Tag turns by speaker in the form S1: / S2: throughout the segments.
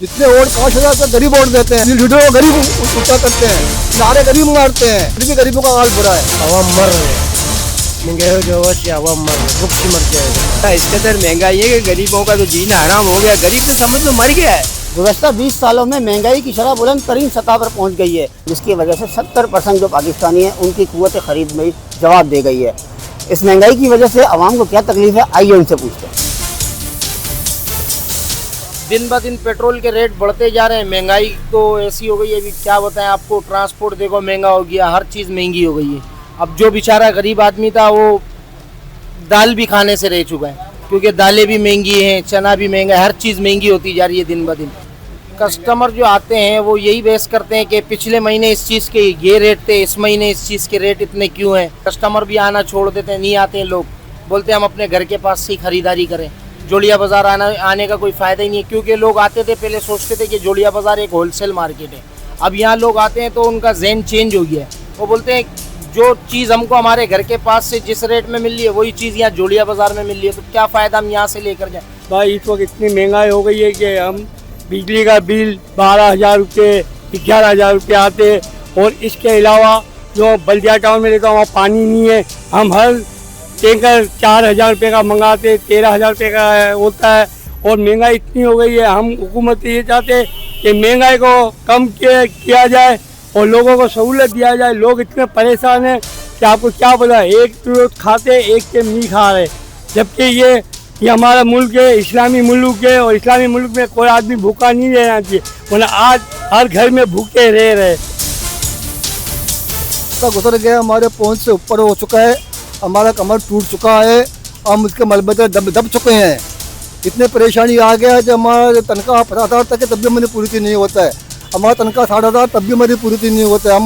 S1: जितने वोट 5,000 तक गरीब वोट देते हैं, लीडरों को गरीब ऊंचा करते हैं, नारे गरीब मारते हैं, फिर भी गरीबों का हाल बुरा है।
S2: आवाम मर रहे हैं, महंगाई की वजह से आवाम मर रहे, भूख से मर जाएगा।
S3: इस कदर महंगाई है कि गरीबों का तो जीना हराम हो गया। गरीब तो समझ लो मर गया है।
S4: गुज़श्ता 20 सालों में महंगाई की शरह बुलंद तरीन सतह पर पहुँच गई है, जिसकी वजह से 70% जो पाकिस्तानी हैं उनकी क़ुव्वत ख़रीद में जवाब दे गई है। इस महंगाई की वजह से आवाम को क्या तकलीफ है, आइए उनसे पूछते हैं।
S5: दिन ब दिन पेट्रोल के रेट बढ़ते जा रहे हैं। महंगाई तो ऐसी हो गई है, अभी क्या बताएं आपको। ट्रांसपोर्ट देखो महंगा हो गया, हर चीज़ महंगी हो गई है। अब जो बेचारा गरीब आदमी था वो दाल भी खाने से रह चुका है, क्योंकि दालें भी महंगी हैं, चना भी महंगा है, हर चीज़ महंगी होती जा रही है दिन ब दिन। कस्टमर जो आते हैं वो यही बहस करते हैं कि पिछले महीने इस चीज़ के ये रेट थे, इस महीने इस चीज़ के रेट इतने क्यों हैं। कस्टमर भी आना छोड़ देते हैं, नहीं आते हैं लोग, बोलते हैं हम अपने घर के पास से ही खरीदारी करें। जोड़िया बाज़ार आने का कोई फ़ायदा ही नहीं है, क्योंकि लोग आते थे पहले सोचते थे कि जोड़िया बाज़ार एक होलसेल मार्केट है। अब यहाँ लोग आते हैं तो उनका ज़हन चेंज हो गया है। वो बोलते हैं जो चीज़ हमको हमारे घर के पास से जिस रेट में मिल रही है वही चीज़ यहाँ जोड़िया बाज़ार में मिल रही है, तो क्या फ़ायदा हम यहाँ से लेकर जाएँ।
S2: भाई इस वक्त इतनी महंगाई हो गई है कि हम बिजली का बिल 12,000 रुपये 11,000 रुपये आते हैं, और इसके अलावा जो बल्दिया टाउन में रहता हूँ वहाँ पानी नहीं है। हम हर टैंकर 4,000 रुपये का मंगाते, 13,000 रुपये का होता है। और महंगाई इतनी हो गई है, हम हुकूमत से ये चाहते हैं कि महंगाई को कम किया जाए और लोगों को सहूलत दिया जाए। लोग इतने परेशान हैं कि आपको क्या पता, एक रोज खाते एक टाइम नहीं खा रहे, जबकि ये हमारा मुल्क है, इस्लामी मुल्क है, और इस्लामी मुल्क में कोई आदमी भूखा नहीं रहना चाहिए, वरना आज हर घर में भूखे रह रहे।
S1: गुजर गया, हमारे पहुँच से ऊपर हो चुका है, हमारा कमर टूट चुका है, हम उसके मलबे दब चुके हैं। इतने परेशानी आ गया है जब हमारा तनख्वाह 50,000 तक है तब भी हमारी पूरी नहीं होता है, हमारा तनख्वाह 60,000 तब भी हमारी पूरी नहीं होता है।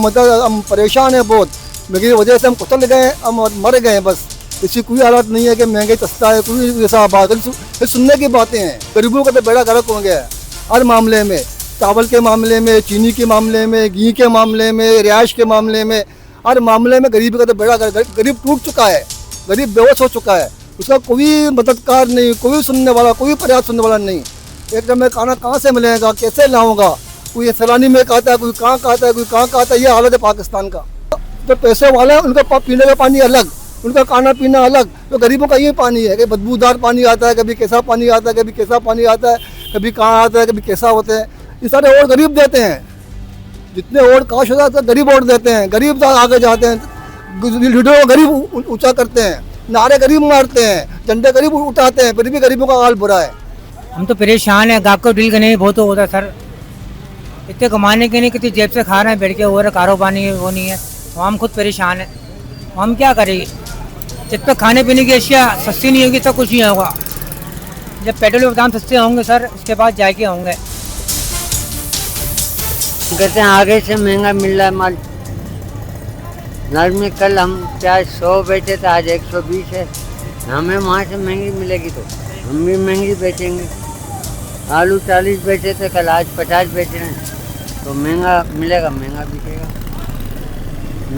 S1: हम परेशान हैं बहुत, महंगाई की वजह से हम कुचल गए, हम मर गए बस। इसकी कोई हालत नहीं है कि महंगाई सस्ता है, कोई ऐसा बात है। सुनने की बातें हैं, गरीबों का तो बेड़ा गर्क हो गया है हर मामले में, चावल के मामले में, चीनी के मामले में, घी के मामले में, रिहाइश के मामले में, हर मामले में गरीब का तो बेड़ा गरीब टूट चुका है, गरीब बेहोश हो चुका है। उसका कोई मददगार नहीं, कोई सुनने वाला, कोई फरियाद सुनने वाला नहीं। एकदम में खाना कहाँ से मिलेगा, कैसे लाऊंगा, कोई सैलानी में कहता है, कोई कहाँ कहता है, कोई कहाँ कहता है। ये हालत है पाकिस्तान का। जो पैसे वाले हैं उनका पीने का पानी अलग, उनका खाना पीना अलग। तो गरीबों का ये पानी है कि बदबूदार पानी आता है, कभी कैसा पानी आता है, कभी कैसा पानी आता है, कभी कहाँ आता है, कभी कैसा होता है। ये सारे और गरीब देते हैं, जितने वोट 5,000 तक गरीब वोट देते हैं, गरीब आगे जाते हैं, लीडरों को गरीब ऊंचा करते हैं, नारे गरीब मारते हैं, झंडे गरीब उठाते हैं, फिर भी गरीबों का हाल बुरा है।
S6: हम तो परेशान है, गाँव को डील करने में बहुत होता है सर। इतने कमाने के नहीं, कितनी जेब से खा रहे हैं बैठ के, हो रहा कारोबार नहीं है, वो नहीं है, तो हम खुद परेशान है। हम क्या करेंगे जब तक खाने पीने की अशिया सस्ती नहीं होगी तब कुछ नहीं होगा। जब पेट्रोल के दाम सस्ते होंगे सर, उसके बाद जाके होंगे।
S7: कहते हैं आगे से महंगा मिल रहा है माल। नल में कल हम प्याज 100 बेचे थे, आज 120 है। हमें वहाँ से महंगी मिलेगी तो हम भी महंगी बेचेंगे। आलू 40 बेचे थे कल, आज 50 बेच रहे हैं, तो महंगा मिलेगा, महंगा बिकेगा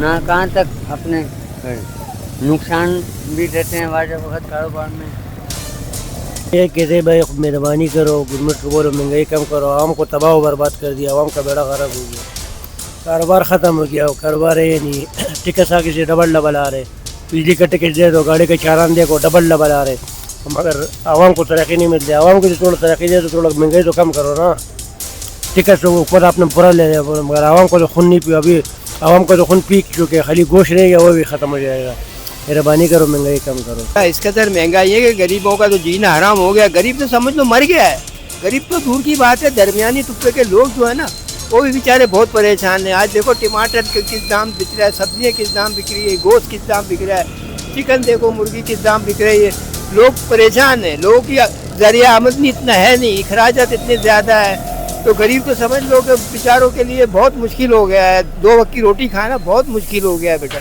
S7: ना। कहाँ तक अपने नुकसान भी देते हैं वाजह वक्त कारोबार में।
S2: ये कहते भाई मेहरबानी करो, गवर्नमेंट को बोलो महंगाई कम करो, आवाम को तबाह बर्बाद कर दिया, आवाम का बेड़ा खराब हो गया, कारोबार ख़त्म हो गया, कारोबार है नहीं। टिकट आगे से डबल आ रहे, बिजली का टिकट दे दो, गाड़ी का चालान दे को डबल आ रहे, मगर आवाम को तरक्की नहीं मिल रही। आवाम को थोड़ा तरक्की दे तो थोड़ा महंगाई तो कम करो ना। टिकट तो ऊपर आपने पूरा ले लिया, मगर आवाम को तो खून नहीं पियो। अभी आवाम को तो खून पी चुके, खाली गोश्त रहेगा वो भी ख़त्म हो जाएगा। मेहरबानी करो, महंगाई कम करो।
S3: इस कदर महंगाई है कि गरीबों का तो जीना हराम हो गया। गरीब तो समझ लो मर गया है। गरीब तो दूर की बात है, दरमियानी तबके के लोग जो है ना वो भी बेचारे बहुत परेशान हैं। आज देखो टमाटर किस दाम बिक रहा है, सब्जियाँ किस दाम बिक रही है, गोश्त किस दाम बिक रहा है, चिकन देखो, मुर्गी किस दाम बिक रही है। लोग परेशान हैं, लोगों की जरिया आमदनी इतना है नहीं, अखराजात इतने ज़्यादा है, तो गरीब तो समझ लो कि बेचारों के लिए बहुत मुश्किल हो गया है। 2 वक्त की रोटी खाना बहुत मुश्किल हो गया है बेटा।